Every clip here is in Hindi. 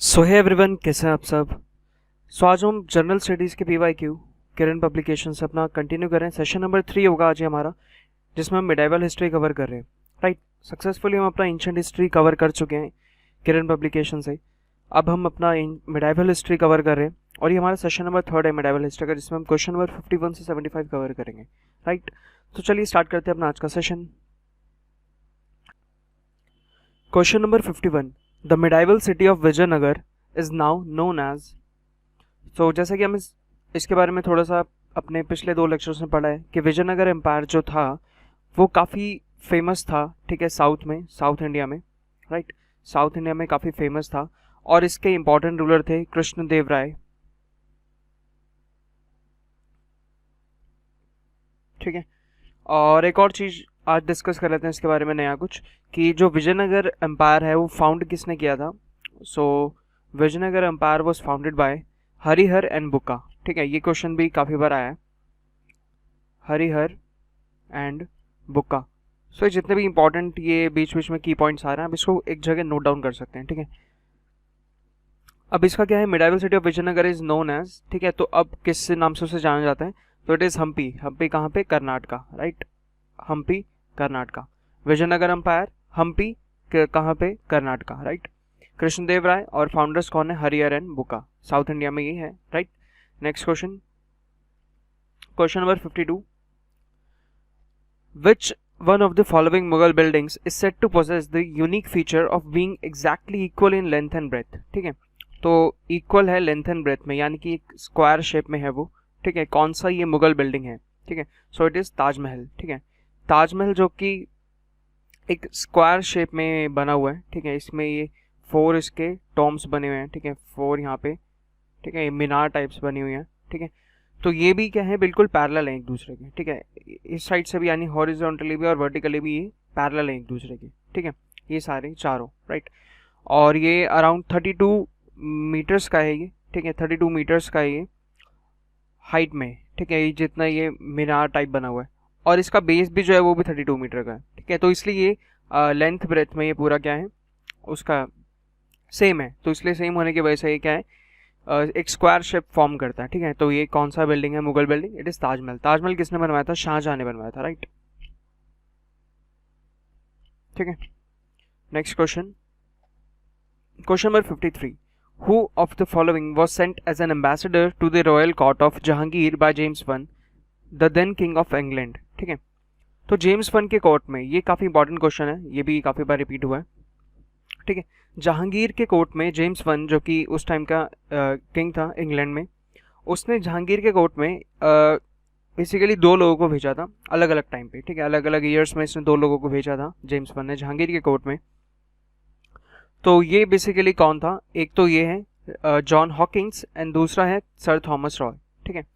सो है एवरीवन, कैसे हैं आप सब। आज हम जनरल स्टडीज़ के PYQ किरण पब्लिकेशन से अपना कंटिन्यू कर रहे हैं। सेशन नंबर 3 होगा आज हमारा, जिसमें हम मिडाइवल हिस्ट्री कवर कर रहे हैं। राइट, सक्सेसफुली हम अपना एंशिएंट हिस्ट्री कवर कर चुके हैं किरण पब्लिकेशन से। अब हम अपना मिडाइवल हिस्ट्री कवर कर रहे हैं और ये हमारा सेशन नंबर 3 है मिडाइवल हिस्ट्री का, जिसमें हम क्वेश्चन नंबर 51 से 75 कवर करेंगे। राइट, तो चलिए स्टार्ट करते हैं अपना आज का session. Question number 51, the medieval city of Vijayanagar is now known as. So जैसे कि हम इसके बारे में थोड़ा सा अपने पिछले 2 लेक्चर्स में पढ़ा है कि विजयनगर एम्पायर जो था वो काफ़ी फेमस था, ठीक है, साउथ इंडिया में। राइट, साउथ इंडिया में काफ़ी फेमस था और इसके इंपॉर्टेंट रूलर थे कृष्णदेव राय। ठीक है, और एक और चीज़ आज डिस्कस कर लेते हैं इसके बारे में नया कुछ, कि जो विजयनगर एम्पायर है वो फाउंड किसने किया था। So Vijayanagara empire was founded by Harihara and Bukka. ठीक है, ये क्वेश्चन भी काफ़ी बार आया है, हरिहर एंड बुक्का। सो जितने भी इंपॉर्टेंट ये बीच बीच में की पॉइंट्स आ रहे हैं, आप इसको एक जगह नोट डाउन कर सकते हैं। ठीक है, अब इसका क्या है, medieval city of Vijayanagar is known as. ठीक है, तो अब किस नाम से उसे जाना जाता है, तो इट इज़ हम्पी। हम्पी कहाँ पे, कर्नाटका। राइट, हम्पी कर्नाटका। विजयनगर एम्पायर हम्पी कहाँ पे, कर्नाटका। राइट, कृष्णदेव राय और फाउंडर्स कौन है, Harihar and Bukka. South India में ये है। Right, next question, question number 52, which one of the following Mughal buildings is said to possess the unique feature of being exactly equal in length and breadth। ठीक है, तो इक्वल है लेंथ एंड ब्रेथ में, यानी कि एक स्क्वायर शेप में है वो। ठीक है, कौन सा ये मुगल बिल्डिंग है। ठीक है, सो इट इज़ ताजमहल। ठीक है, ताजमहल जो कि एक स्क्वायर शेप में बना हुआ है। ठीक है, इसमें ये 4 इसके टॉम्स बने हुए हैं। ठीक है, 4 यहाँ पे, ठीक है, मीनार टाइप्स बनी हुई हैं। ठीक है, तो ये भी क्या है, बिल्कुल पैरेलल है एक दूसरे के। ठीक है, इस साइड से भी यानी हॉरिजॉन्टली भी और वर्टिकली भी ये पैरेलल है एक दूसरे के। ठीक है, ये सारे चारों। राइट, और ये अराउंड 32 मीटर्स का है ये। ठीक है, 32 मीटर्स का है ये हाइट में। ठीक है, ये जितना ये मीनार टाइप बना हुआ है, और इसका बेस भी जो है वो भी 32 मीटर का है। ठीक है, तो इसलिए ये लेंथ ब्रेथ में ये पूरा क्या है, उसका सेम है। तो इसलिए सेम होने की वजह से ये क्या है, एक स्क्वायर शेप फॉर्म करता है। ठीक है, तो ये कौन सा बिल्डिंग है, Mughal building, it is Taj Mahal. Taj Mahal किसने बनवाया था, शाहजहां ने बनवाया था। राइट, ठीक है, next question, question number 53, who of the following was sent as an ambassador to the royal court of Jahangir by James one, the then king of England. ठीक है, तो जेम्स वन के कोर्ट में, ये काफ़ी इंपॉर्टेंट क्वेश्चन है, ये भी काफ़ी बार रिपीट हुआ है। ठीक है, जहांगीर के कोर्ट में जेम्स वन, जो कि उस टाइम का किंग था इंग्लैंड में, उसने जहांगीर के कोर्ट में बेसिकली 2 लोगों को भेजा था अलग अलग टाइम पे। ठीक है, अलग अलग ईयर्स में इसने 2 लोगों को भेजा था जेम्स वन ने जहांगीर के कोर्ट में। तो ये बेसिकली कौन था, एक तो ये है जॉन हॉकिंस एंड दूसरा है सर थॉमस रॉय। ठीक है,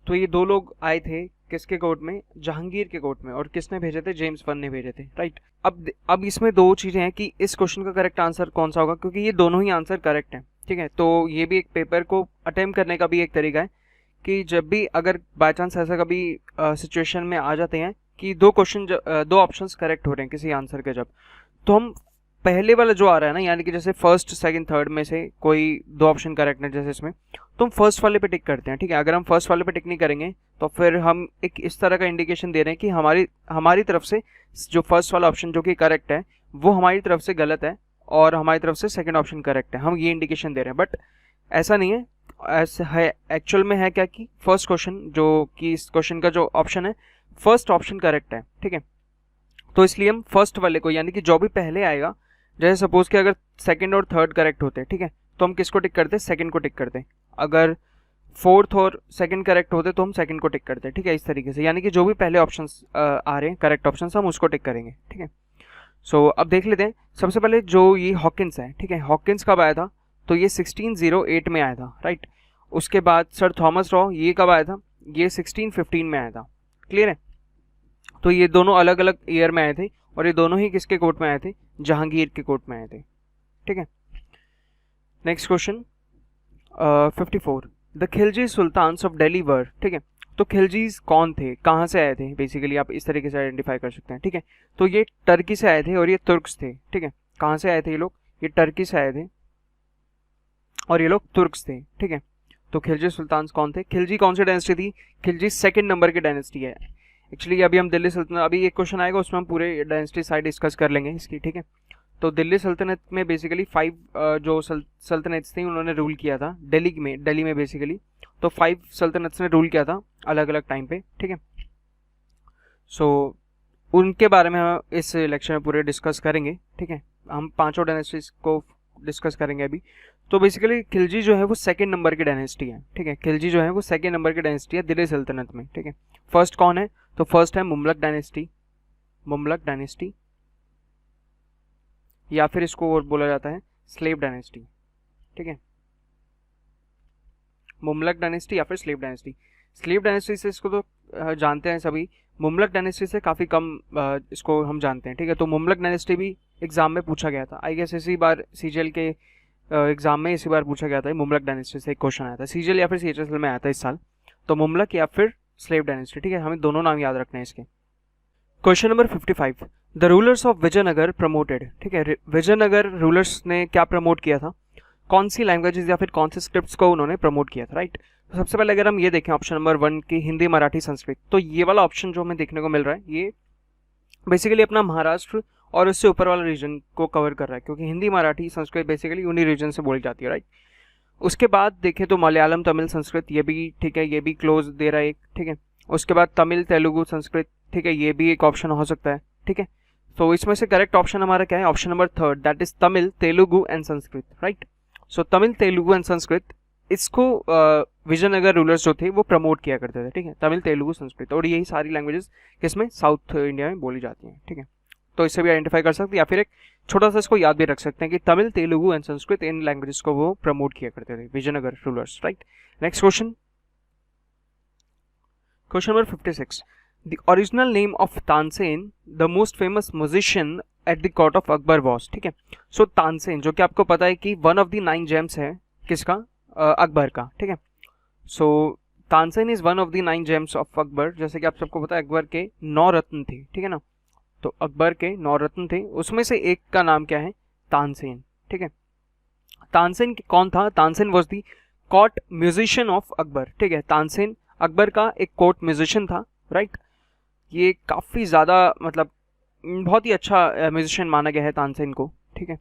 तो ये 2 लोग आए थे किसके कोर्ट में, जहांगीर के कोर्ट में, और किसने भेजे थे, जेम्स वन ने भेजे थे। राइट, अब इसमें 2 चीज़ें हैं कि इस क्वेश्चन का करेक्ट आंसर कौन सा होगा, क्योंकि ये दोनों ही आंसर करेक्ट हैं। ठीक है, तो ये भी एक पेपर को अटेम्प्ट करने का भी एक तरीका है कि जब भी अगर बाय चांस ऐसा कभी सिचुएशन में आ जाते हैं कि 2 क्वेश्चन 2 ऑप्शंस करेक्ट हो रहे हैं किसी आंसर के, जब तो हम पहले वाला जो आ रहा है ना, यानी कि जैसे फर्स्ट सेकंड थर्ड में से कोई 2 ऑप्शन करेक्ट है जैसे इसमें, तो हम फर्स्ट वाले पे टिक करते हैं। ठीक है, अगर हम फर्स्ट वाले पे टिक नहीं करेंगे तो फिर हम एक इस तरह का इंडिकेशन दे रहे हैं कि हमारी तरफ से जो फर्स्ट वाला ऑप्शन जो कि करेक्ट है वो हमारी तरफ से गलत है और हमारी तरफ से सेकंड ऑप्शन करेक्ट है। हम ये इंडिकेशन दे रहे हैं, बट ऐसा नहीं है। ऐसा है एक्चुअल में है क्या कि फर्स्ट क्वेश्चन जो कि इस क्वेश्चन का जो ऑप्शन है, फर्स्ट ऑप्शन करेक्ट है। ठीक है, तो इसलिए हम फर्स्ट वाले को, यानी कि जो भी पहले आएगा, जैसे सपोज कि अगर सेकंड और थर्ड करेक्ट होते हैं, ठीक है, तो हम किसको टिक करते हैं, सेकंड को टिक करते हैं। अगर फोर्थ और सेकंड करेक्ट होते तो हम सेकंड को टिक करते हैं। ठीक है, इस तरीके से, यानी कि जो भी पहले ऑप्शंस आ रहे हैं करेक्ट ऑप्शंस, हम उसको टिक करेंगे। ठीक है, सो अब देख लेते हैं सबसे पहले जो ये हॉकिंस है। ठीक है, हॉकिंस कब आया था, तो ये 1608 में आया था। राइट, उसके बाद सर थॉमस रॉ, ये कब आया था, ये 1615 में आया था। क्लियर है, तो ये दोनों अलग अलग ईयर में आए थे और ये दोनों ही किसके कोर्ट में आए थे, जहांगीर के कोर्ट में आए थे। ठीक है, next question 54, the Khalji sultans of Delhi were. ठीक है, तो खिलजीज कौन थे, कहाँ से आए थे, बेसिकली आप इस तरीके से आइडेंटिफाई कर सकते हैं। ठीक है, तो ये टर्की से आए थे और ये तुर्क्स थे। ठीक है, कहाँ से आए थे ये लोग, ये टर्की से आए थे। और ये लोग तुर्क्स थे, ठीक है। तो खिलजी सुल्तान कौन थे? खिलजी कौन सी डायनेस्टी थी? खिलजी सेकंड नंबर की डायनेस्टी है। एक्चुअली अभी हम दिल्ली सल्तनत, अभी एक क्वेश्चन आएगा उसमें हम पूरे डायनेस्टी साइड डिस्कस कर लेंगे इसकी, ठीक है। तो दिल्ली सल्तनत में बेसिकली 5 जो सल्तनत थी उन्होंने रूल किया था दिल्ली में बेसिकली। तो 5 सल्तनत ने रूल किया था अलग अलग टाइम पे, ठीक है। सो उनके बारे में हम इस लेक्चर में पूरे डिस्कस करेंगे, ठीक है। हम 5 डायनेस्टीज को डिस्कस करेंगे अभी। तो बेसिकली खिलजी जो है वो सेकंड नंबर की डायनेस्टी है, ठीक है। खिलजी जो है वो सेकंड नंबर की डायनेस्टी है दिल्ली सल्तनत में, ठीक है। फर्स्ट कौन है? तो फर्स्ट है मुमलक डायनेस्टी, या फिर इसको और बोला जाता है स्लेव डायनेस्टी, ठीक है। मुमलक डायनेस्टी या फिर स्लेव डायनेस्टी। स्लेव डायनेस्टी से इसको तो जानते हैं सभी, मुमलक डायनेस्टी से काफ़ी कम इसको हम जानते हैं, ठीक है। तो मुमलक डायनेस्टी भी एग्जाम में पूछा गया था, आई गेस इसी बार सीजीएल के एग्जाम में इसी बार पूछा गया था। मुमलक डायनेस्टी से एक क्वेश्चन आया था सीजीएल या फिर सीएचएसएल में आया था इस साल। तो मुमलक या फिर स्लेव डायनेस्टी, ठीक है। हमें दोनों नाम याद रखने हैं इसके। Question number 55, the rulers of Vijayanagar promoted, ठीक है। विजयनगर रूलर्स ने क्या प्रमोट किया था? कौन सी लैंग्वेजेस या फिर कौन से स्क्रिप्ट्स को उन्होंने प्रमोट किया था, राइट। तो सबसे पहले अगर हम ये देखें ऑप्शन नंबर 1 की हिंदी, मराठी, संस्कृत, तो ये वाला ऑप्शन जो हमें देखने को मिल रहा है ये बेसिकली अपना महाराष्ट्र और उससे ऊपर वाला रीजन को कवर कर रहा है, क्योंकि हिंदी, मराठी, संस्कृत बेसिकली उन्हीं रीजन से बोली जाती है, राइट। उसके बाद देखें तो मलयालम, तमिल, संस्कृत, ये भी ठीक है, ये भी क्लोज दे रहा है एक, ठीक है। उसके बाद तमिल, तेलुगु, संस्कृत, ठीक है, ये भी एक ऑप्शन हो सकता है, ठीक है। तो इसमें से करेक्ट ऑप्शन हमारा क्या है? Option number 3, that is Tamil, Telugu and Sanskrit, right. So Tamil, Telugu and Sanskrit, इसको विजयनगर रूलर्स जो थे वो प्रमोट किया करते थे, ठीक है। तमिल, तेलुगु, संस्कृत, और यही सारी लैंग्वेजेस किसमें? साउथ इंडिया में बोली जाती हैं, ठीक है। तो इससे भी आइडेंटिफाई कर सकते हैं, या फिर एक छोटा सा इसको याद भी रख सकते हैं कि तमिल, तेलुगु एंड संस्कृत इन लैंग्वेजेस को वो प्रमोट किया करते थे Vijayanagar rulers, right. Next question, question number 56, the original name of Tansen the most famous musician at the court of Akbar was, ठीक है। सो तानसेन जो कि आपको पता है कि वन ऑफ द 9 जेम्स है किसका? अकबर का, ठीक है। So Tansen is one of the 9 gems of Akbar. जैसे कि आप सबको पता है अकबर के 9 रत्न थे, ठीक है ना। तो अकबर के 9 रत्न थे, उसमें से एक का नाम क्या है? तानसेन, ठीक है। तानसेन कौन था? Tansen was the court musician of Akbar, ठीक है। तानसेन अकबर का एक कोर्ट म्यूजिशियन था, राइट। ये काफ़ी ज़्यादा मतलब बहुत ही अच्छा म्यूजिशियन माना गया है तानसेन को, ठीक है।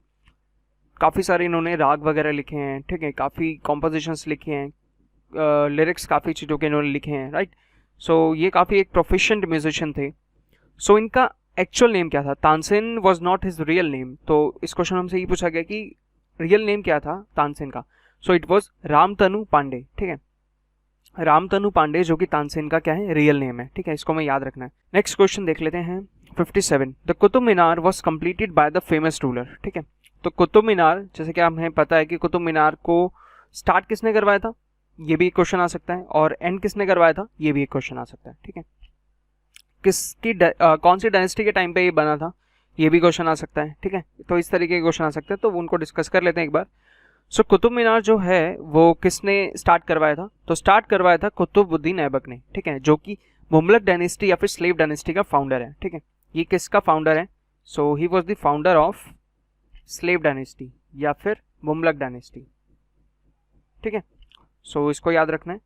काफ़ी सारे इन्होंने राग वगैरह लिखे हैं, ठीक है। काफ़ी कॉम्पोजिशंस लिखे हैं, लिरिक्स काफ़ी चीज़ों के इन्होंने लिखे हैं, राइट। सो ये काफ़ी एक प्रोफिशिएंट म्यूजिशियन थे। सो इनका एक्चुअल नेम क्या था? Tansen was not his real name. तो इस क्वेश्चन हमसे ये पूछा गया कि रियल नेम क्या था तानसेन का। So it was Ramtanu Pandey, ठीक है। रामतनु पांडे जो कि तानसेन का क्या है? रियल नेम है, ठीक है। इसको हमें याद रखना है। नेक्स्ट क्वेश्चन देख लेते हैं 57, the Qutub Minar was completed by the famous ruler, ठीक है। तो कुतुब मीनार, जैसे कि हमें पता है कि कुतुब मीनार को स्टार्ट किसने करवाया था, ये भी एक क्वेश्चन आ सकता है, और एंड किसने करवाया था, ये भी एक क्वेश्चन आ सकता है, ठीक है। किसकी कौन सी डायनेस्टी के टाइम पे ये बना था, ये भी क्वेश्चन आ सकता है, ठीक है। तो इस तरीके के क्वेश्चन आ सकते हैं, तो उनको डिस्कस कर लेते हैं एक बार। सो कुतुब मीनार जो है वो किसने स्टार्ट करवाया था? तो स्टार्ट करवाया था कुतुबुद्दीन ऐबक ने, ठीक है, जो कि मुमलक डायनेस्टी या फिर स्लेव डायनेस्टी का फाउंडर है, ठीक है। ये किसका फाउंडर है? So he was the founder of slave dynasty या फिर मुमलक डायनेस्टी, ठीक है। सो इसको याद रखना है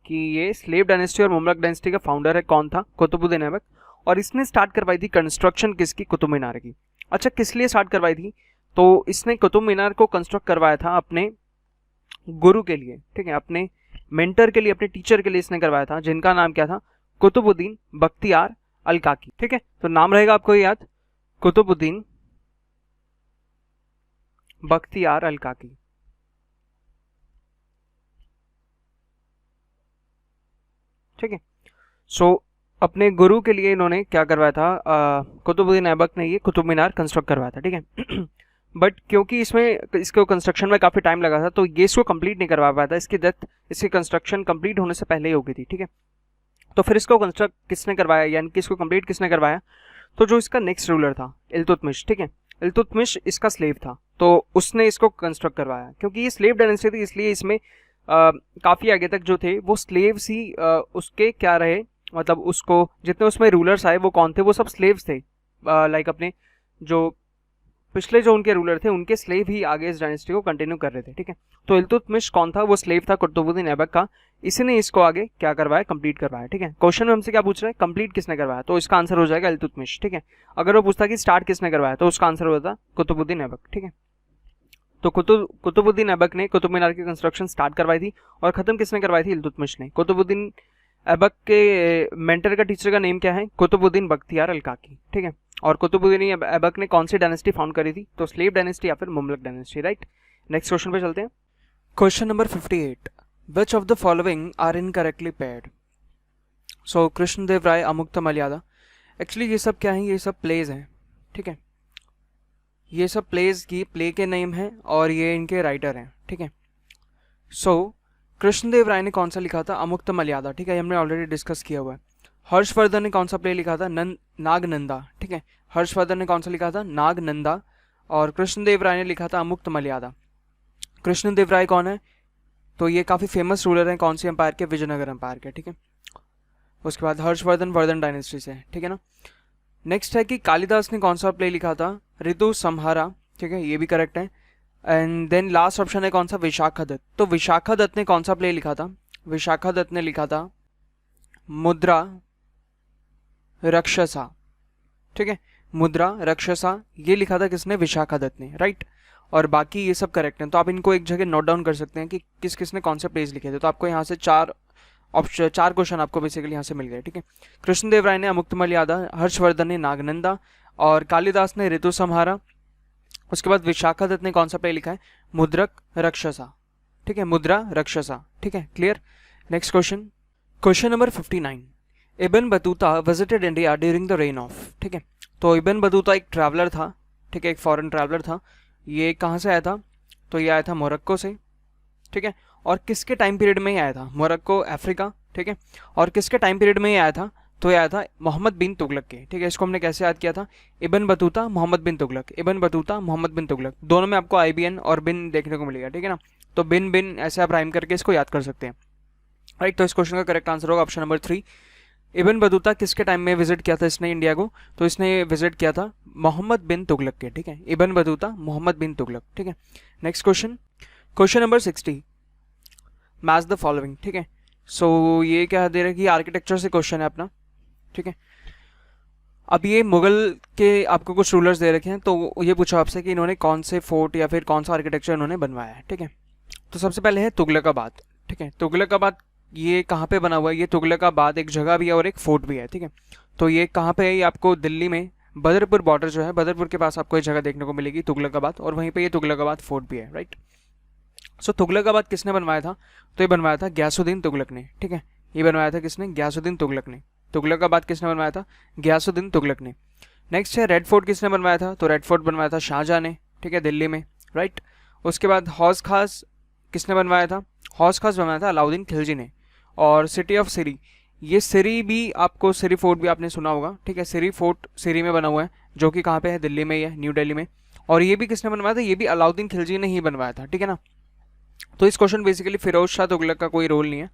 कि ये स्लेव डायनेस्टी और मुमलक डायनेस्टी का फाउंडर है, कौन था? कुतुबुद्दीन ऐबक। और इसने स्टार्ट करवाई थी कंस्ट्रक्शन किसकी? कुतुब मीनार की। अच्छा, किस लिए स्टार्ट करवाई थी? तो इसने कुतुब मीनार को कंस्ट्रक्ट करवाया था अपने गुरु के लिए, ठीक है, अपने मेंटर के लिए, अपने टीचर के लिए इसने करवाया था, जिनका नाम क्या था? कुतुबुद्दीन बख्तियार अल काकी, ठीक है। तो नाम रहेगा आपको याद, कुतुबुद्दीन बख्तियार अल काकी, ठीक है। सो अपने गुरु के लिए इन्होंने क्या करवाया था? कुतुबुद्दीन ऐबक ने ये कुतुब मीनार कंस्ट्रक्ट करवाया था, ठीक है। बट क्योंकि इसको कंस्ट्रक्शन में काफ़ी टाइम लगा था, तो ये इसको कंप्लीट नहीं करवा पाया था। इसकी डेथ, इसकी कंस्ट्रक्शन कंप्लीट होने से पहले ही हो गई थी, ठीक है। तो फिर इसको कंस्ट्रक्ट किसने करवाया, यानी कि इसको कंप्लीट किसने करवाया? तो जो इसका नेक्स्ट रूलर था इल्तुतमिश, ठीक है। इल्तुतमिश इसका स्लेव था, तो उसने इसको कंस्ट्रक्ट करवाया। क्योंकि ये स्लेव डायनेस्टी थी, इसलिए इसमें काफ़ी आगे तक जो थे वो स्लेव्स ही उसके क्या रहे, मतलब उसको जितने उसमें रूलर्स आए वो कौन थे? वो सब स्लेव्स थे, लाइक अपने जो पिछले जो उनके रूलर थे उनके स्लेव ही आगे इस डायनेस्टी को कंटिन्यू कर रहे थे, ठीक है। तो इल्तुतमिश कौन था, वो स्लेव था कुतुबुद्दीन ऐबक का, इसी ने इसको आगे क्या करवाया, कंप्लीट करवाया, ठीक है। क्वेश्चन में हमसे क्या पूछ रहा है, कंप्लीट किसने करवाया, तो इसका आंसर हो जाएगा इल्तुतमिश, ठीक है। अगर वो पूछता कि स्टार्ट किसने करवाया तो उसका आंसर होता कुतुबुद्दीन ऐबक, ठीक है। तो कुतुबुद्दीन ऐबक ने कुतुब मीनार की कंस्ट्रक्शन स्टार्ट करवाई थी और खत्म किसने करवाई थी, इल्तुतमिश ने। कुतुबुद्दीन ऐबक के मेंटर का टीचर का नेम क्या है, कुतुबुद्दीन बख्तियार अल काकी, ठीक है। और कुतुबुद्दीन ऐबक ने कौन सी डायनेस्टी फाउंड करी थी, तो स्लेव डायनेस्टी या फिर Mamluk dynasty, right. Next question पे चलते हैं। Question number 58, which of the following are incorrectly paired. So Krishnadeva Raya, Amuktamalyada, actually ये सब क्या है, ये सब प्लेज हैं, ठीक है। ये सब प्लेज की प्ले के नेम हैं और ये इनके राइटर हैं, ठीक है। सो कृष्णदेव राय ने कौन सा लिखा था, अमुक्तमाल्यादा, ठीक है, हमने ऑलरेडी डिस्कस किया हुआ है। हर्षवर्धन ने कौन सा प्ले लिखा था, नागनंदा, ठीक है। हर्षवर्धन ने कौन सा लिखा था, नागनंदा, और कृष्णदेव राय ने लिखा था अमुक्तमाल्यादा। कृष्णदेव राय कौन है, तो ये काफ़ी फेमस रूलर हैं कौन सी एम्पायर के, विजयनगर एम्पायर के, ठीक है। उसके बाद हर्षवर्धन वर्धन डायनेस्टी से, ठीक है ना। नेक्स्ट है कि कालिदास ने कौन सा प्ले लिखा था, ऋतु संहारा, ठीक है, ये भी करेक्ट है। एंड देन लास्ट ऑप्शन है कौन सा, विशाखादत्त। तो विशाखादत्त ने कौन सा प्ले लिखा था, विशाखादत्त ने लिखा था मुद्रा रक्षसा, ठीक है, मुद्रा रक्षसा, ये लिखा था किसने, विशाखादत्त ने, राइट। और बाकी ये सब करेक्ट हैं, तो आप इनको एक जगह नोट डाउन कर सकते हैं कि किस किसने कौन से प्लेस लिखे थे। तो आपको यहाँ से चार क्वेश्चन आपको बेसिकली यहाँ से मिल गए, ठीक है। कृष्णदेव राय ने अमुक्तमाल्यादा, हर्षवर्धन ने नागनंदा, और कालिदास ने ऋतु संहारा। उसके बाद विशाखादत्त ने कौन सा प्ले लिखा है, मुद्रक रक्षसा, ठीक है, मुद्रा रक्षसा, ठीक है, clear. Next question, question number 59, Ibn Battuta visited India during the rain of, ठीक है। तो इब्न बतूता एक ट्रैवलर था, ठीक है, एक फॉरेन ट्रैवलर था। ये कहाँ से आया था, तो ये आया था मोरक्को से, ठीक है। और किसके टाइम पीरियड में ही आया था, मोरक्को अफ्रीका, ठीक है। और किसके टाइम पीरियड में ही आया था, तो ये आया था मोहम्मद बिन तुगलक के, ठीक है। इसको हमने कैसे याद किया था, इब्न बतूता मोहम्मद बिन तुगलक, इब्न बतूता मोहम्मद बिन तुगलक, दोनों में आपको IBN और बिन देखने को मिलेगा, ठीक है ना। तो बिन बिन ऐसे आप राइम करके इसको याद कर सकते हैं, राइट। तो इस क्वेश्चन का करेक्ट आंसर होगा ऑप्शन नंबर 3। इब्न बतूता किसके टाइम में विजिट किया था इसने इंडिया को, तो इसने विजिट किया था मोहम्मद बिन तुगलक के, ठीक है। इब्न बतूता मोहम्मद बिन तुगलक, ठीक है। Next question, question number 60, match the following, ठीक है। सो ये क्या दे रहा है कि आर्किटेक्चर से क्वेश्चन है अपना, ठीक है। अब ये मुगल के आपको कुछ रूलर्स दे रखे हैं, तो ये पूछा आपसे कि इन्होंने कौन से फोर्ट या फिर कौन सा आर्किटेक्चर इन्होंने बनवाया है, ठीक है। तो सबसे पहले है तुगलकाबाद, ठीक है। तुगलकाबाद ये कहाँ पे बना हुआ है, ये तुगलकाबाद एक जगह भी है और एक फोर्ट भी है, ठीक है। तो ये कहाँ पे है, ये आपको दिल्ली में बदरपुर बॉर्डर जो है, बदरपुर के पास आपको ये जगह देखने को मिलेगी तुगलकाबाद, और वहीं पे ये तुगलकाबाद फोर्ट भी है, राइट। सो तुगलकाबाद किसने बनवाया था, तो ये बनवाया था गयासुद्दीन तुगलक ने, ठीक है। ये बनवाया था किसने, गयासुद्दीन तुगलक ने। तुगलकाबाद किसने बनवाया था, गयासुद्दीन तुगलक ने। नेक्स्ट है रेड फोर्ट किसने बनवाया था, तो रेड फोर्ट बनवाया था शाहजहां ने, ठीक है, दिल्ली में, राइट। उसके बाद हौस खास किसने बनवाया था, हौस खास बनवाया था अलाउद्दीन खिलजी ने। और सिटी ऑफ सिरी, ये सिरी भी आपको, सिरी फोर्ट भी आपने सुना होगा, ठीक है। सिरी फोर्ट सिरी में बना हुआ है, जो कि कहाँ पे है, दिल्ली में ही है, न्यू दिल्ली में। और ये भी किसने बनवाया था, ये भी अलाउद्दीन खिलजी ने ही बनवाया था, ठीक है ना। तो इस क्वेश्चन बेसिकली फिरोज शाह तुगलक का कोई रोल नहीं है,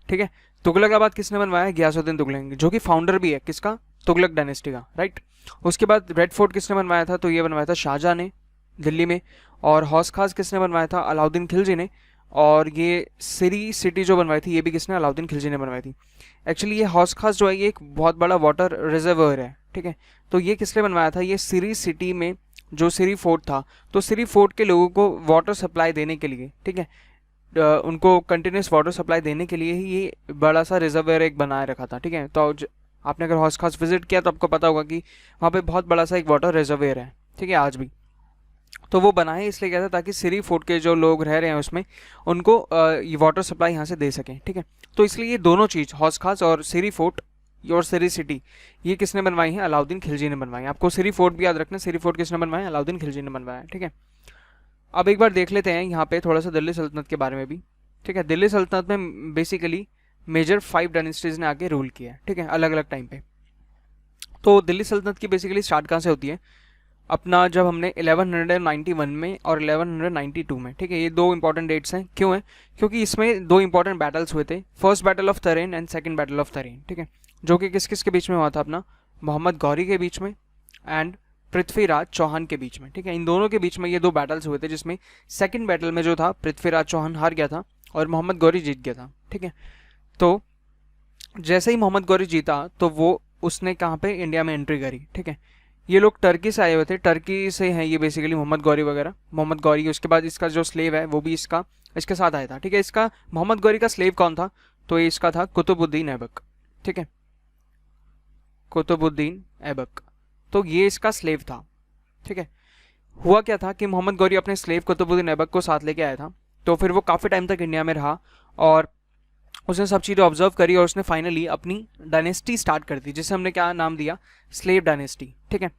ठीक है। तुगलकाबाद किसने बनवाया, गयासुद्दीन तुगलक, जो कि फाउंडर भी है किसका, तुगलक डायनेस्टी का, राइट। उसके बाद रेड फोर्ट किसने बनवाया था, तो ये बनवाया था शाहजहां ने दिल्ली में। और हौस खास किसने बनवाया था, अलाउद्दीन खिलजी ने। और ये सिरी सिटी जो बनवाई थी, ये भी किसने, अलाउद्दीन खिलजी ने बनवाई थी। एक्चुअली ये हौस खास जो है, ये एक बहुत बड़ा वाटर रिजर्वर है, ठीक है। तो ये किसने बनवाया था, ये सिरी सिटी में जो सिरी फोर्ट था, तो सिरी फोर्ट के लोगों को वाटर सप्लाई देने के लिए, ठीक है, उनको कंटिन्यूस वाटर सप्लाई देने के लिए ही ये बड़ा सा रिजर्वर एक बनाए रखा था, ठीक है। तो आपने अगर हौस खास विजिट किया तो आपको पता होगा कि वहाँ पे बहुत बड़ा सा एक वाटर रिजर्वर है, ठीक है, आज भी। तो वो बनाए इसलिए क्या था, ताकि सिरी फोर्ट के जो लोग रह रहे हैं उसमें उनको ये वाटर सप्लाई यहाँ से दे सकें, ठीक है। तो इसलिए ये दोनों चीज़, हौस खास और सिरी फोर्ट और सिरी सिटी, ये किसने बनवाई है, अलाउद्दीन खिलजी ने बनवाई है। आपको सिरी फोर्ट भी याद रखना, सिरी फोर्ट किसने बनवाया, अलाउद्दीन खिलजी ने बनवाया, ठीक है। अब एक बार देख लेते हैं यहाँ पे थोड़ा सा दिल्ली सल्तनत के बारे में भी, ठीक है। दिल्ली सल्तनत में बेसिकली मेजर 5 डायनेस्टीज ने आके रूल किया है, ठीक है, अलग अलग टाइम पे। तो दिल्ली सल्तनत की बेसिकली स्टार्ट कहाँ से होती है, अपना जब हमने 1191 में और 1192 में, ठीक है, ये दो इंपॉर्टेंट डेट्स हैं। क्यों है, क्योंकि इसमें दो इंपॉर्टेंट बैटल्स हुए थे, फर्स्ट बैटल ऑफ तरेन एंड सेकंड बैटल ऑफ तरेन, ठीक है, जो कि किस किस के बीच में हुआ था, अपना मोहम्मद गौरी के बीच में एंड पृथ्वीराज चौहान के बीच में, ठीक है। इन दोनों के बीच में ये 2 बैटल्स हुए थे, जिसमें सेकंड बैटल में जो था पृथ्वीराज चौहान हार गया था और मोहम्मद गौरी जीत गया था, ठीक है। तो जैसे ही मोहम्मद गौरी जीता तो वो उसने कहाँ पे, इंडिया में एंट्री करी, ठीक है। ये लोग टर्की से आए हुए थे, टर्की से हैं ये बेसिकली मोहम्मद गौरी वगैरह। मोहम्मद गौरी, उसके बाद इसका जो स्लेव है वो भी इसके साथ आया था, ठीक है। इसका मोहम्मद गौरी का स्लेव कौन था, तो ये इसका था कुतुबुद्दीन ऐबक, ठीक है, कुतुबुद्दीन ऐबक। तो ये इसका स्लेव था, ठीक है। हुआ क्या था कि मोहम्मद गौरी अपने स्लेव कुतुबुद्दीन ऐबक को साथ लेके आया था, तो फिर वो काफ़ी टाइम तक इंडिया में रहा और उसने सब चीज़ें ऑब्जर्व करी और उसने फाइनली अपनी डायनेस्टी स्टार्ट कर दी, जिसे हमने क्या नाम दिया, स्लेव डायनेस्टी, ठीक है।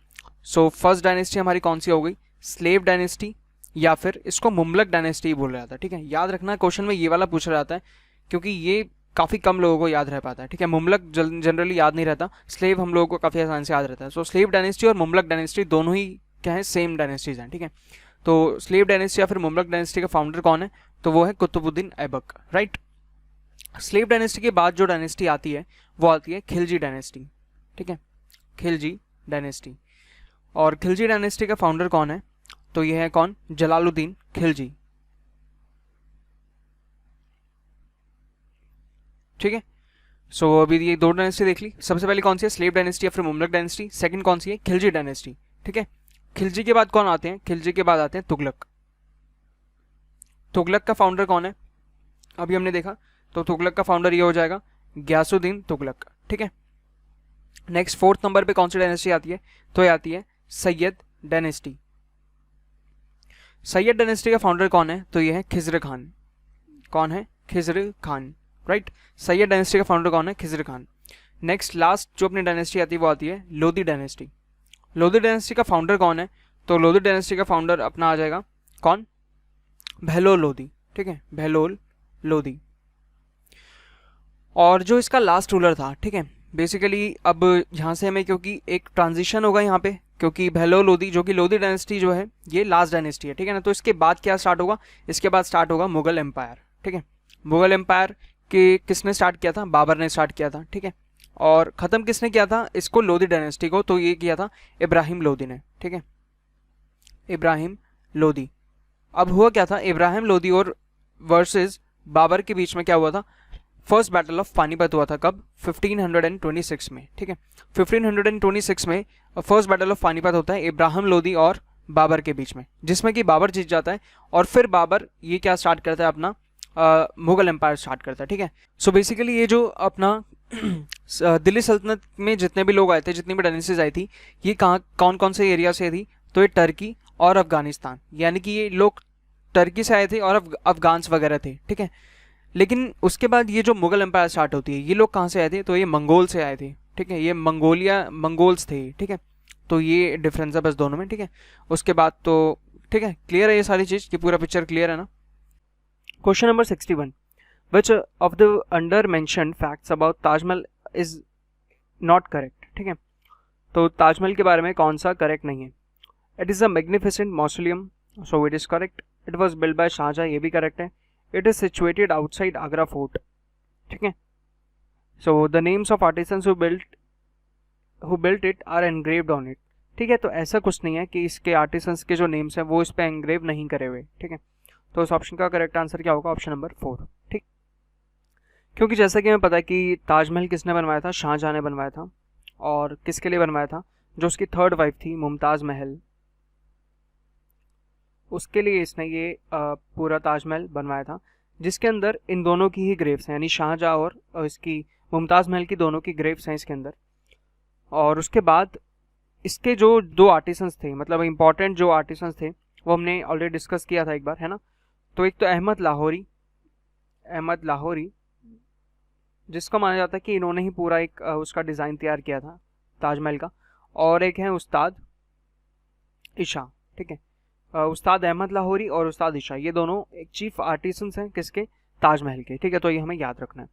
सो फर्स्ट डायनेस्टी हमारी कौन सी हो गई, स्लेव डायनेस्टी, या फिर इसको मुमलक डायनेस्टी बोला जाता है, ठीक है। याद रखना क्वेश्चन में ये वाला पूछा जाता है क्योंकि ये काफ़ी कम लोगों को याद रह पाता है, ठीक है। मुमलक जनरली याद नहीं रहता, स्लेव हम लोगों को काफ़ी आसानी से याद रहता है। सो स्लेव डायनेस्टी और मुमलक डायनेस्टी दोनों ही क्या है, सेम डायनेस्टीज हैं, ठीक है। तो स्लेव डायनेस्टी या फिर मुमलक डायनेस्टी का फाउंडर कौन है, तो वो है Qutbuddin Aibak, right. Slave dynasty के बाद जो डायनेस्टी आती है वो आती है खिलजी डायनेस्टी, ठीक है, खिलजी डायनेस्टी। और खिलजी डायनेस्टी का फाउंडर कौन है, तो ये है कौन, जलालुद्दीन खिलजी, ठीक है। सो अभी ये 2 डायनेस्टी देख ली। सबसे पहले कौन सी है, स्लेव डायनेस्टी या फिर मुमलक डायनेस्टी। सेकंड कौन सी है, खिलजी डायनेस्टी, ठीक है। खिलजी के बाद कौन आते हैं, खिलजी के बाद आते हैं तुगलक। तुगलक का फाउंडर कौन है, अभी हमने देखा, तो तुगलक का फाउंडर ये हो जाएगा गयासुद्दीन तुगलक, ठीक है। नेक्स्ट 4th नंबर पे कौन सी डायनेस्टी आती है, तो ये आती है सैयद डायनेस्टी। सैयद डायनेस्टी का फाउंडर कौन है, तो ये है खिज़्र खान। कौन है, खिज़्र खान, राइट। सैयद डायनेस्टी का फाउंडर कौन है, खिज़्र खान। नेक्स्ट लास्ट जो अपनी डायनेस्टी आती है वो आती है लोधी डायनेस्टी। लोधी डायनेस्टी का फाउंडर कौन है, तो लोधी डायनेस्टी का फाउंडर अपना आ जाएगा कौन, बहलोल लोधी, ठीक है, बहलोल लोधी। और जो इसका लास्ट रूलर था, ठीक है, बेसिकली अब यहाँ से हमें, क्योंकि एक ट्रांजिशन होगा यहाँ पे, क्योंकि बहलोल लोधी जो कि लोधी डायनेस्टी जो है ये लास्ट डायनेस्टी है, ठीक है ना। तो इसके बाद क्या स्टार्ट होगा, इसके बाद स्टार्ट होगा मुगल एम्पायर, ठीक है। मुगल एम्पायर के किसने स्टार्ट किया था, बाबर ने स्टार्ट किया था, ठीक है। और ख़त्म किसने किया था इसको, लोधी डायनेस्टी को, तो ये किया था इब्राहिम लोधी ने, ठीक है, इब्राहिम लोधी। अब हुआ क्या था, इब्राहिम लोधी और वर्सेस बाबर के बीच में क्या हुआ था, फर्स्ट बैटल ऑफ पानीपत हुआ था कब, 1526 में, ठीक है। 1526 में फर्स्ट बैटल ऑफ पानीपत होता है इब्राहिम लोधी और बाबर के बीच में, जिसमें कि बाबर जीत जाता है और फिर बाबर ये क्या स्टार्ट करता है, अपना मुगल एम्पायर स्टार्ट करता है, ठीक है। सो बेसिकली ये जो अपना दिल्ली सल्तनत में जितने भी लोग आए थे, जितनी भी डायनेस्टीज आई थी, ये कौन कौन से एरिया से थी, तो ये टर्की और अफगानिस्तान, यानी कि ये लोग टर्की से आए थे और अफगान्स वगैरह थे, ठीक है। लेकिन उसके बाद ये जो मुगल एम्पायर स्टार्ट होती है, ये लोग कहाँ से आए थे, तो ये मंगोल से आए थे, ठीक है, ये मंगोल्स थे, ठीक है। तो ये डिफरेंस है बस दोनों में, ठीक है। उसके बाद तो ठीक है, क्लियर है ये सारी चीज़, कि पूरा पिक्चर क्लियर है ना। Question number 61, which of the under mentioned facts about Taj Mahal is not correct, ठीक है। तो ताजमहल के बारे में कौन सा करेक्ट नहीं है, it is a magnificent mausoleum, so it is correct. It was build by Shah Jahan, ये भी करेक्ट है। It is situated outside Agra fort, ठीक है। So the names of artisans who built it are engraved on it, ठीक है। तो ऐसा कुछ नहीं है कि इसके आर्टिसंस के जो नेम्स हैं वो इस पर एनग्रेव नहीं करे हुए, ठीक है। तो इस ऑप्शन का करेक्ट आंसर क्या होगा, ऑप्शन नंबर 4, ठीक। क्योंकि जैसा कि हमें पता है कि ताजमहल किसने बनवाया था, शाहजहां ने बनवाया था। और किसके लिए बनवाया था, जो उसकी 3rd वाइफ थी मुमताज़ महल, उसके लिए इसने ये पूरा ताजमहल बनवाया था, जिसके अंदर इन दोनों की ही ग्रेव्स हैं, यानी शाहजहां और इसकी मुमताज़ महल की दोनों की ग्रेव्स हैं इसके अंदर। और उसके बाद इसके जो 2 आर्टिसंस थे, मतलब इंपॉर्टेंट जो आर्टिसंस थे, वो हमने ऑलरेडी डिस्कस किया था एक बार, है ना। तो एक तो अहमद लाहौरी, जिसको माना जाता है कि इन्होंने ही पूरा एक उसका डिज़ाइन तैयार किया था ताजमहल का। और एक है उस्ताद ईशा, ठीक है। उस्ताद अहमद लाहौरी और उस्ताद ईशा, ये दोनों एक चीफ आर्टिसंस हैं किसके, ताजमहल के, ठीक है। तो ये हमें याद रखना है।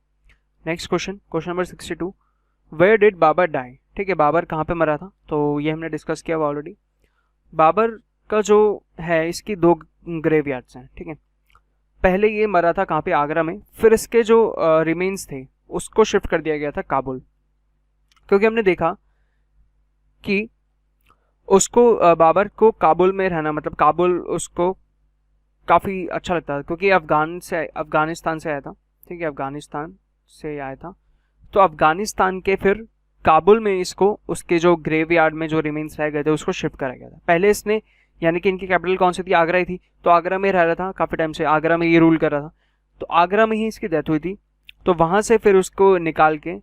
Next question number 62, where did Babur die, ठीक है। बाबर कहाँ पे मरा था, तो ये हमने डिस्कस किया हुआ ऑलरेडी। बाबर का जो है इसकी 2 ग्रेवयार्ड्स हैं, ठीक है। पहले ये मरा था कहाँ पे, आगरा में, फिर इसके जो रिमेन्स थे उसको शिफ्ट कर दिया गया था काबुल, क्योंकि हमने देखा कि उसको बाबर को काबुल में रहना, मतलब काबुल उसको काफ़ी अच्छा लगता था, क्योंकि अफ़गानिस्तान से आया था, ठीक है, अफ़गानिस्तान से आया था। तो अफ़गानिस्तान के फिर काबुल में इसको उसके जो ग्रेवयार्ड में जो रिमेन्स रह गए थे उसको शिफ्ट करा गया था। पहले इसने, यानी कि इनकी कैपिटल कौन सी थी, आगरा ही थी, तो आगरा में रह रहा था काफ़ी टाइम से, आगरा में ये रूल कर रहा था, तो आगरा में ही इसकी डेथ हुई थी। तो वहाँ से फिर उसको निकाल के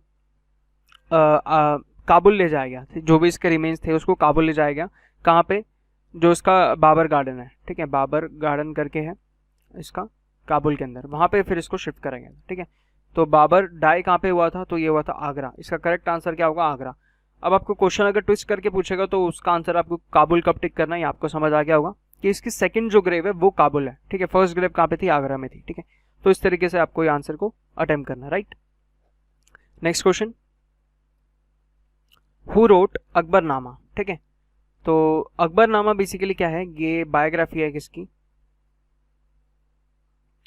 काबुल ले जाया गया, जो भी इसके रिमेन्स थे उसको काबुल ले जाया गया। कहाँ पे, जो इसका बाबर गार्डन है, ठीक है, बाबर गार्डन करके है इसका काबुल के अंदर, वहाँ पे फिर इसको शिफ्ट करा गया, ठीक है। तो बाबर डाई कहाँ पे हुआ था, तो ये हुआ था आगरा। इसका करेक्ट आंसर क्या होगा, आगरा। अब आपको क्वेश्चन अगर ट्विस्ट करके पूछेगा तो उसका आंसर आपको काबुल कब टिक करना है, आपको समझ आ गया होगा कि इसकी सेकंड जो ग्रेव है वो काबुल है, ठीक है, फर्स्ट ग्रेव कहाँ पे थी, आगरा में थी, ठीक है। तो इस तरीके से आपको ये आंसर को अटेम्प्ट करना है, right. Next question, who wrote Akbarnama, ठीक है। तो अकबरनामा बेसिकली क्या है, ये बायोग्राफी है किसकी,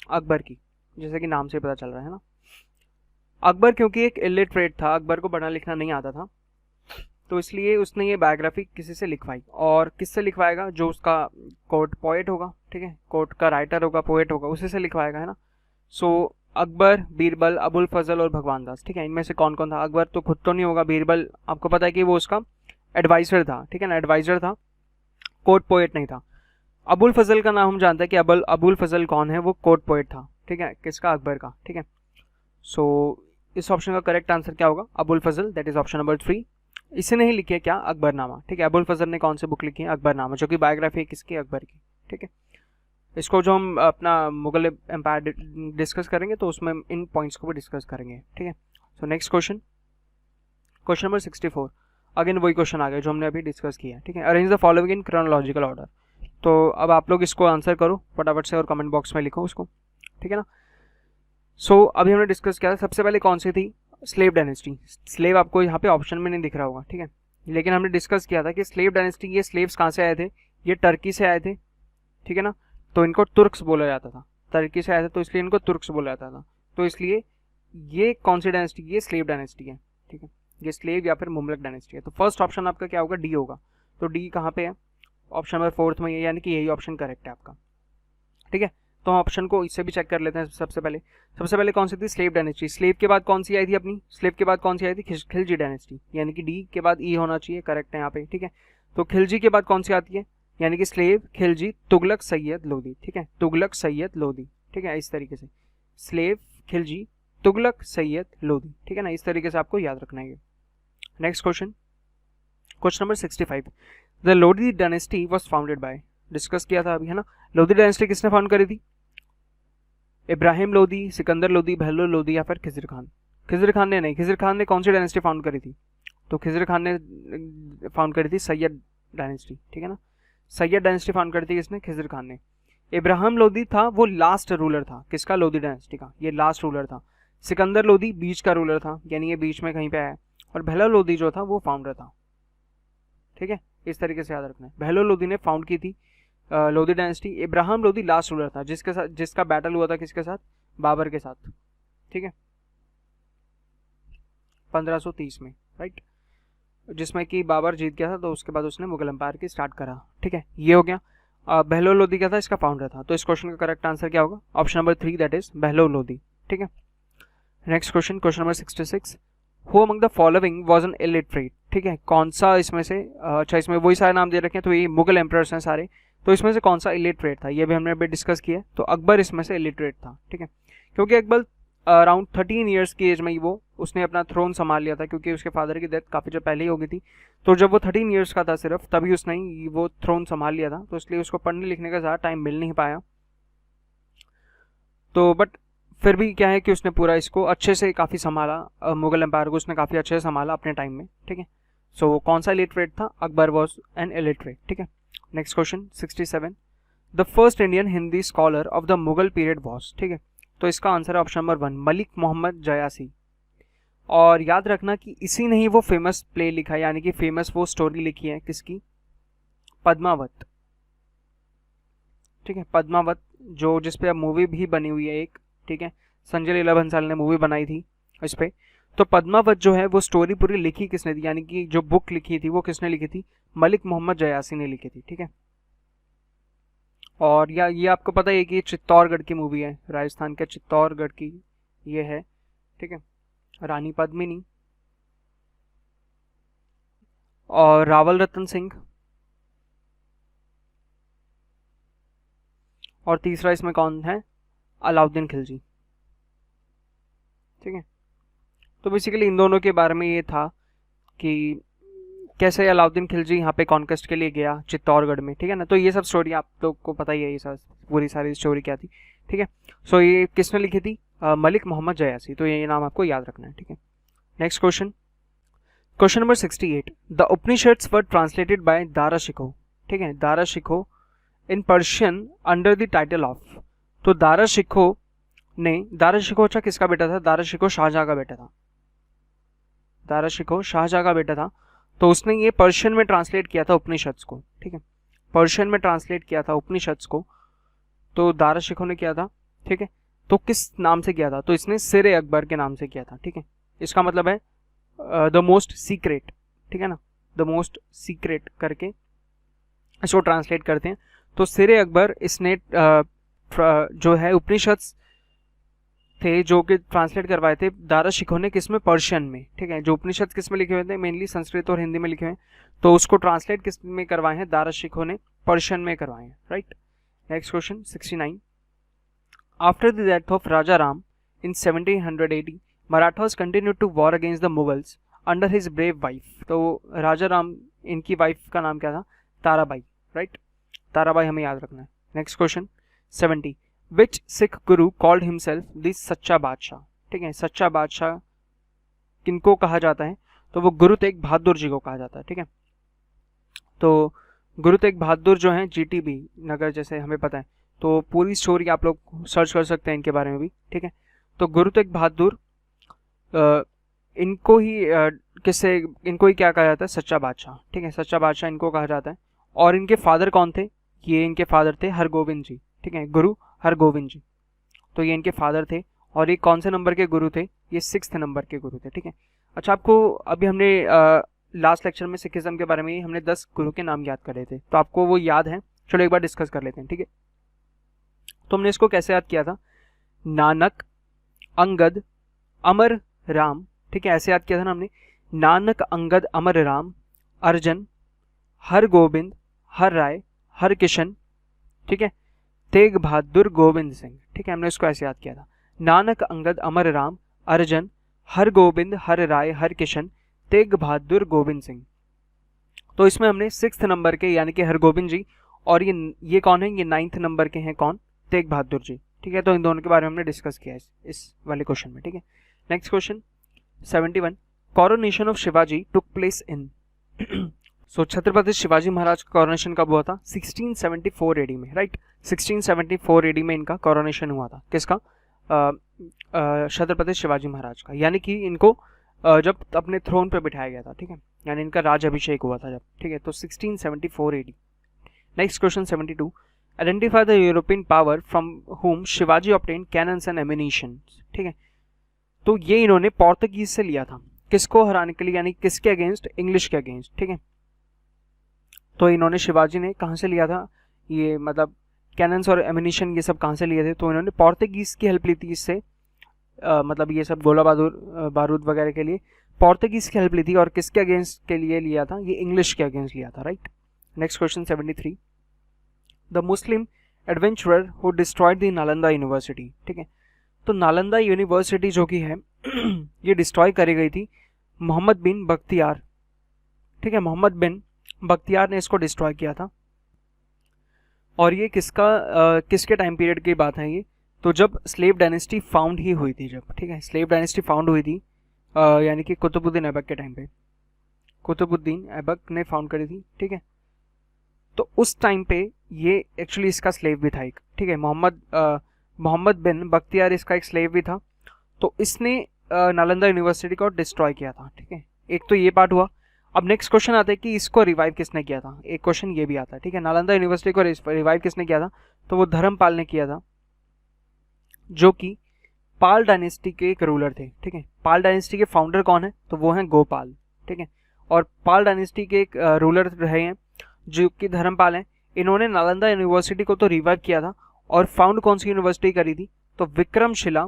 अकबर की, जैसे कि नाम से पता चल रहा है ना। अकबर क्योंकि एक इलिटरेट था, अकबर को पढ़ना लिखना नहीं आता था, तो इसलिए उसने ये बायोग्राफी किसी से लिखवाई। और किससे लिखवाएगा, जो उसका कोर्ट पोएट होगा, ठीक है, कोर्ट का राइटर होगा, पोएट होगा, उसी से लिखवाएगा, है ना। सो अकबर, बीरबल, अबुल फजल और भगवान दास, ठीक है, इनमें से कौन कौन था। अकबर तो खुद तो नहीं होगा, बीरबल आपको पता है कि वो उसका एडवाइजर था, ठीक है ना, एडवाइजर था, कोर्ट पोएट नहीं था। अबुल फजल का नाम हम जानते हैं कि अबुल फजल कौन है, वो कोर्ट पोएट था, ठीक है, किसका, अकबर का, ठीक है। सो इस ऑप्शन का करेक्ट आंसर क्या होगा, अबुल फजल, दैट इज ऑप्शन नंबर 3। इसे नहीं लिखी है क्या, अकबरनामा, ठीक है। अबुल फजल ने कौन सी बुक लिखी है, अकबरनामा, जो कि बायोग्राफी है किसकी, अकबर की, ठीक है। इसको जो हम अपना मुगल एम्पायर डिस्कस करेंगे तो उसमें इन पॉइंट्स को भी डिस्कस करेंगे, ठीक है। So next question, question number 64। Again वही क्वेश्चन आ गया जो हमने अभी डिस्कस किया, ठीक है। Arrange the following in chronological order. तो अब आप लोग इसको आंसर करो फटाफट से और कमेंट बॉक्स में लिखो उसको, ठीक है ना। सो अभी हमने डिस्कस किया, सबसे पहले कौन सी थी, स्लेव डायनेस्टी। स्लेव आपको यहाँ पे ऑप्शन में नहीं दिख रहा होगा, ठीक है, लेकिन हमने डिस्कस किया था कि स्लेव डायनेस्टी, ये स्लेव्स कहाँ से आए थे, ये टर्की से आए थे, ठीक है ना। तो इनको तुर्क्स बोला जाता था, टर्की से आया था तो इसलिए इनको तुर्क्स बोला जाता था। तो इसलिए ये कौन सी डायनेस्टी, ये स्लेव डायनेस्टी है, ठीक है, ये स्लेव या फिर मुमलक डायनेस्टी है। तो फर्स्ट ऑप्शन आपका क्या होगा, डी होगा। तो डी कहाँ पे है, ऑप्शन नंबर 4 में, यानी कि यही ऑप्शन करेक्ट है आपका, ठीक है। तो हम ऑप्शन को इससे भी चेक कर लेते हैं। सबसे पहले कौन सी थी, स्लेव डायनेस्टी। स्लेव के बाद कौन सी आई थी अपनी, स्लेव के बाद कौन सी आई थी, खिलजी डायनेस्टी, यानी कि डी के बाद ई होना चाहिए, करेक्ट है यहाँ पे, ठीक है। तो खिलजी के बाद कौन सी आती है, यानी कि स्लेव, खिलजी, तुगलक, सैयद, लोदी, ठीक है, तुगलक, सैयद, लोदी, ठीक है, इस तरीके से स्लेव, खिलजी, तुगलक, सैयद, लोदी, ठीक है ना, इस तरीके से आपको याद रखना है। Next question, question number 65। The Lodi dynasty was founded bye, discuss किया था अभी, है ना। लोदी डायनेस्टी किसने फाउंड करी थी, इब्राहिम लोदी, सिकंदर लोदी, बहलोल लोदी या फिर खिजर खान। खिजर खान ने नहीं, खिजर खान ने कौन सी डायनेस्टी फाउंड करी थी, तो खिजर खान ने फाउंड करी थी सैयद डायनेस्टी, ठीक है ना। सैयद डायनेस्टी फाउंड करी थी किसने, खिजर खान ने। इब्राहिम लोदी था वो लास्ट रूलर था, किसका, लोदी डायनेस्टी का, ये लास्ट रूलर था। सिकंदर लोदी बीच का रूलर था, यानी ये बीच में कहीं पे आया। और बहलोल लोदी जो था वो फाउंडर था, ठीक है, इस तरीके से याद रखना है। बहलोल लोदी ने फाउंड की थी Lodi dynasty. Ibrahim Lodi last ruler था, जिसका बैटल हुआ था किसके साथ, बाबर के साथ, ठीक है, 1530 में, राइट, जिसमें कि बाबर जीत गया था, तो उसके बाद उसने मुगल एम्पायर की स्टार्ट करा, ठीक है, ये हो गया। बहलोल लोदी क्या था, इसका फाउंडर था। तो इस क्वेश्चन का करेक्ट आंसर क्या होगा, option number 3, that is Bahlol Lodi, ठीक है। Next question, question number 66। Who among the following was an illiterate, ठीक है, कौन सा इसमें से, अच्छा इसमें वही सारे नाम दे रखे हैं, तो ये मुगल एम्परर्स हैं सारे, तो इसमें से कौन सा इलिटरेट था, ये भी हमने अभी डिस्कस किया। तो अकबर इसमें से इलिटरेट था, ठीक है, क्योंकि अकबर अराउंड 13 ईयर्स की एज में ही वो उसने अपना थ्रोन संभाल लिया था, क्योंकि उसके फादर की डेथ काफ़ी जो पहले ही हो गई थी। तो जब वो 13 ईयर्स का था सिर्फ, तभी उसने वो थ्रोन संभाल लिया था, तो इसलिए उसको पढ़ने लिखने का ज़्यादा टाइम मिल नहीं पाया। तो बट फिर भी क्या है कि उसने पूरा इसको अच्छे से काफ़ी संभाला, मुगल एम्पायर को उसने काफ़ी अच्छे से संभाला अपने टाइम में, ठीक है। सो कौन सा इलिटरेट था, अकबर वॉज एन इलिटरेट, ठीक है। Next question 67। The first Indian Hindi scholar of the Mughal period was, ठीक है, तो इसका आंसर है ऑप्शन नंबर 1, मलिक मोहम्मद जयासी। और याद रखना कि इसी ने ही वो फेमस प्ले लिखा है, यानी कि फेमस वो स्टोरी लिखी है किसकी, पद्मावत, ठीक है, पद्मावत, जिसपे अब मूवी भी बनी हुई है एक, ठीक है, संजय लीला भंसाल ने मूवी बनाई थी इस पे। तो पद्मावत जो है वो स्टोरी पूरी लिखी किसने थी, यानी कि जो बुक लिखी थी वो किसने लिखी थी, मलिक मोहम्मद जयासी ने लिखी थी, ठीक है। और या ये आपको पता है कि चित्तौड़गढ़ की मूवी है, राजस्थान के चित्तौड़गढ़ की ये है, ठीक है, रानी पद्मिनी और रावल रतन सिंह, और तीसरा इसमें कौन है, अलाउद्दीन खिलजी, ठीक है। तो बेसिकली इन दोनों के बारे में ये था कि कैसे अलाउद्दीन खिलजी यहाँ पे कॉन्क्वेस्ट के लिए गया चित्तौड़गढ़ में, ठीक है ना। तो ये सब स्टोरी आप लोग को पता ही है, ये सब पूरी सारी स्टोरी क्या थी, ठीक है। सो ये किसने लिखी थी, मलिक मोहम्मद जयासी, तो ये नाम आपको याद रखना है, ठीक है। Next question, question number 68, the Upanishads were translated bye Dara Shikoh, ठीक है, Dara Shikoh in Persian under the title of. तो दारा शिकोह अच्छा किसका बेटा था, दारा शिकोह शाहजहां का बेटा था, दारा शिकोह शाहजहां का बेटा था। तो उसने ये पर्शियन में ट्रांसलेट किया था उपनिषद्स को, ठीक है, पर्शियन में ट्रांसलेट किया था उपनिषद्स को, तो दारा शिकोह ने किया था, ठीक है। तो किस नाम से किया था, तो इसने सिर अकबर के नाम से किया था, ठीक है। इसका मतलब है द मोस्ट सीक्रेट, ठीक है ना, द मोस्ट सीक्रेट करके इसको ट्रांसलेट करते हैं। तो सिर अकबर इसने जो है उपनिषद्स थे जो कि ट्रांसलेट करवाए थे दारा शिकोह ने, किस में, पर्शियन में, ठीक है। जो उपनिषद किस में लिखे हुए थे, मेनली संस्कृत और हिंदी में लिखे हुए हैं, तो उसको ट्रांसलेट किस में करवाए हैं, दारा शिकोह ने पर्शियन में करवाए हैं, right. Next question 69, after the death of Raja Ram in 1780 Marathas continued to war against the Mughals under his brave wife. तो राजा राम, इनकी वाइफ का नाम क्या था, ताराबाई, राइट, ताराबाई हमें याद रखना है। Next question 70, which Sikh Guru called himself the सच्चा बादशाह, ठीक है। सच्चा बादशाह किनको कहा जाता है, तो वो गुरु तेग बहादुर जी को कहा जाता है, ठीक है। तो गुरु तेग बहादुर जो हैं जीटीबी नगर, जैसे हमें पता है, तो पूरी स्टोरी आप लोग सर्च कर सकते हैं इनके बारे में भी, ठीक है। तो गुरु तेग बहादुर इनको ही इनको ही क्या कहा जाता है, सच्चा बादशाह, ठीक है, सच्चा बादशाह इनको कहा जाता है। और इनके फादर कौन थे, ये इनके फादर थे हरगोविंद जी, ठीक है, गुरु हरगोविंद जी, तो ये इनके फादर थे। और ये कौन से नंबर के गुरु थे, ये 6th नंबर के गुरु थे, ठीक है। अच्छा, आपको अभी हमने लास्ट लेक्चर में सिखिज्म के बारे में हमने 10 गुरु के नाम याद करे थे, तो आपको वो याद है, चलो एक बार डिस्कस कर लेते हैं, ठीक है। तो हमने इसको कैसे याद किया था, नानक, अंगद, अमर राम, ठीक है, ऐसे याद किया था ना हमने, नानक, अंगद, अमर राम, अर्जन, हर गोविंद, हर राय, हर किशन, ठीक है, तेग बहादुर, गोविंद सिंह, ठीक है, हमने इसको ऐसे याद किया था, नानक, अंगद, अमर राम, अर्जन, हर गोविंद, हर राय, हर किशन, तेग बहादुर, गोविंद सिंह। तो इसमें हमने 6th नंबर के यानी कि हरगोविंद जी, और ये कौन है, ये 9th नंबर के हैं, कौन, तेग बहादुर जी, ठीक है। तो इन दोनों के बारे में हमने डिस्कस किया इस वाले क्वेश्चन में, ठीक है। Next question 71, coronation of Shivaji took place in. So Chhatrapati Shivaji Maharaj का कोरोनेशन कब हुआ था, 1674 एडी में, राइट, 1674 एडी में इनका कोरोनेशन हुआ था, किसका, छत्रपति शिवाजी महाराज का, यानी कि इनको जब अपने थ्रोन पे बिठाया गया था, ठीक है, यानी इनका राज अभिषेक हुआ था जब, ठीक है, तो 1674 AD. Next question 72, identify the European power from whom Shivaji obtain cannons and ammunition, ठीक है। तो ये इन्होंने पोर्तुगीज से लिया था, किसको हराने के लिए, यानी किसके अगेंस्ट, इंग्लिश के अगेंस्ट, ठीक है। तो इन्होंने, शिवाजी ने कहाँ से लिया था ये, मतलब कैनन्स और एमिनेशन ये सब कहाँ से लिए थे, तो इन्होंने पोर्तुगीज की हेल्प ली थी इससे, मतलब ये सब गोला बारूद वगैरह के लिए पोर्तुगीज की हेल्प ली थी, और किसके अगेंस्ट के लिए लिया था, ये इंग्लिश के अगेंस्ट लिया था, right. Next question 73, the Muslim adventurer who destroyed the Nalanda university, ठीक है। तो नालंदा यूनिवर्सिटी जो कि है ये डिस्ट्रॉय करी गई थी मोहम्मद बिन बख्तियार, ठीक है, मोहम्मद बिन बख्तियार ने इसको डिस्ट्रॉय किया था। और ये किसके टाइम पीरियड की बात है ये, तो जब स्लेव डायनेस्टी फाउंड ही हुई थी, जब, ठीक है, स्लेव डायनेस्टी फाउंड हुई थी, यानी कि कुतुबुद्दीन ऐबक के टाइम पे, कुतुबुद्दीन ऐबक ने फाउंड करी थी, ठीक है। तो उस टाइम पे ये एक्चुअली इसका स्लेव भी था एक, ठीक है, मोहम्मद बिन बख्तियार इसका एक स्लेव भी था। तो इसने नालंदा यूनिवर्सिटी को डिस्ट्रॉय किया था, ठीक है, एक तो ये पार्ट हुआ। अब नेक्स्ट क्वेश्चन आता है कि इसको रिवाइव किसने किया था, एक क्वेश्चन ये भी आता है, ठीक है, नालंदा यूनिवर्सिटी को रिवाइव किसने किया था, तो वो धर्मपाल ने किया था, जो कि पाल डायनेस्टी के एक रूलर थे, ठीक है। पाल डायनेस्टी के फाउंडर कौन है, तो वो हैं गोपाल, ठीक है। और पाल डायनेस्टी के एक रूलर रहे हैं जो कि धर्मपाल हैं। इन्होंने नालंदा यूनिवर्सिटी को तो रिवाइव किया था, और फाउंड कौन सी यूनिवर्सिटी करी थी, तो विक्रमशिला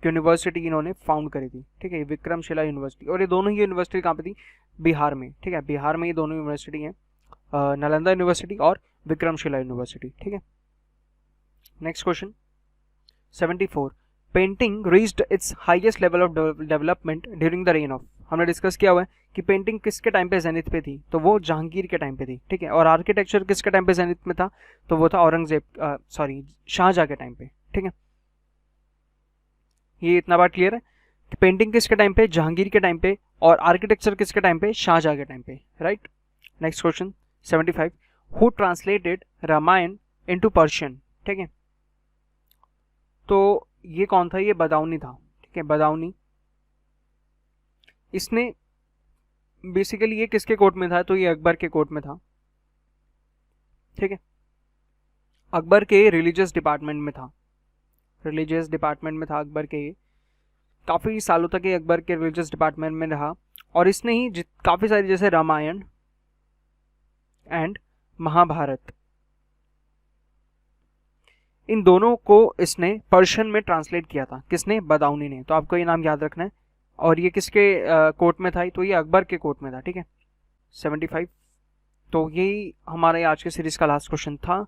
यूनिवर्सिटी इन्होंने फाउंड करी थी, ठीक है, विक्रमशिला यूनिवर्सिटी। और ये दोनों ही यूनिवर्सिटी कहाँ पे थी, बिहार में, ठीक है, बिहार में ये दोनों यूनिवर्सिटी हैं, नालंदा यूनिवर्सिटी और विक्रमशिला यूनिवर्सिटी, ठीक है। Next question 74, painting reached it's highest level of development during the rain of. हमने डिस्कस किया हुआ है कि पेंटिंग किसके टाइम पे जेनिथ पे थी, तो वो जहांगीर के टाइम पे थी, ठीक है। और आर्किटेक्चर किसके टाइम पे जेनिथ में था, तो वो था औरंगजेब शाहजहां के टाइम पे, ठीक है। ये इतना बात क्लियर है कि पेंटिंग किसके टाइम पे, जहांगीर के टाइम पे, और आर्किटेक्चर किसके टाइम पे, शाहजहां के टाइम पे, right. Next question 75, who translated Ramayana into Persian, ठीक है। तो ये कौन था, ये बदाऊनी था, ठीक है, बदाऊनी। इसने बेसिकली ये किसके कोर्ट में था, तो ये अकबर के कोर्ट में था, ठीक है। अकबर के रिलीजियस डिपार्टमेंट में था, रिलीजियस डिपार्टमेंट में था अकबर के। काफ़ी सालों तक ये अकबर के रिलीजियस डिपार्टमेंट में रहा, और इसने ही काफ़ी सारी जैसे रामायण एंड महाभारत, इन दोनों को इसने पर्शियन में ट्रांसलेट किया था, किसने, बदाऊनी ने। तो आपको ये नाम याद रखना है। और ये किसके कोर्ट में था, तो ये अकबर के कोर्ट में था, ठीक है। 75, तो यही हमारे आज के सीरीज का लास्ट क्वेश्चन था।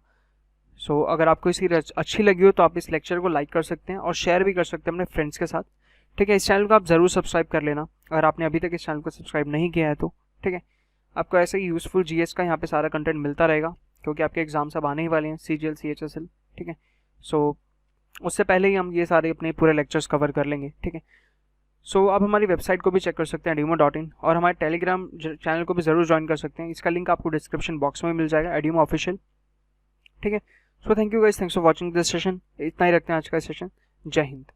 सो अगर आपको ये सीरीज अच्छी लगी हो तो आप इस लेक्चर को लाइक कर सकते हैं और शेयर भी कर सकते हैं अपने फ्रेंड्स के साथ, ठीक है। इस चैनल को आप ज़रूर सब्सक्राइब कर लेना अगर आपने अभी तक इस चैनल को सब्सक्राइब नहीं किया है तो, ठीक है। आपको ऐसे ही यूज़फुल जीएस का यहाँ पे सारा कंटेंट मिलता रहेगा, क्योंकि आपके एग्जाम्स अब आने ही वाले हैं, CGL CHSL, ठीक है। सो उससे पहले ही हम ये सारे अपने पूरे लेक्चर्स कवर कर लेंगे, ठीक है। सो आप हमारी वेबसाइट को भी चेक कर सकते हैं edimo.in, और हमारे टेलीग्राम चैनल को भी ज़रूर ज्वाइन कर सकते हैं। इसका लिंक आपको डिस्क्रिप्शन बॉक्स में मिल जाएगा, edimo ऑफिशियल, ठीक है। So thank you guys, thanks for watching this session. इतना ही रखते हैं आज का सेशन। जय हिंद।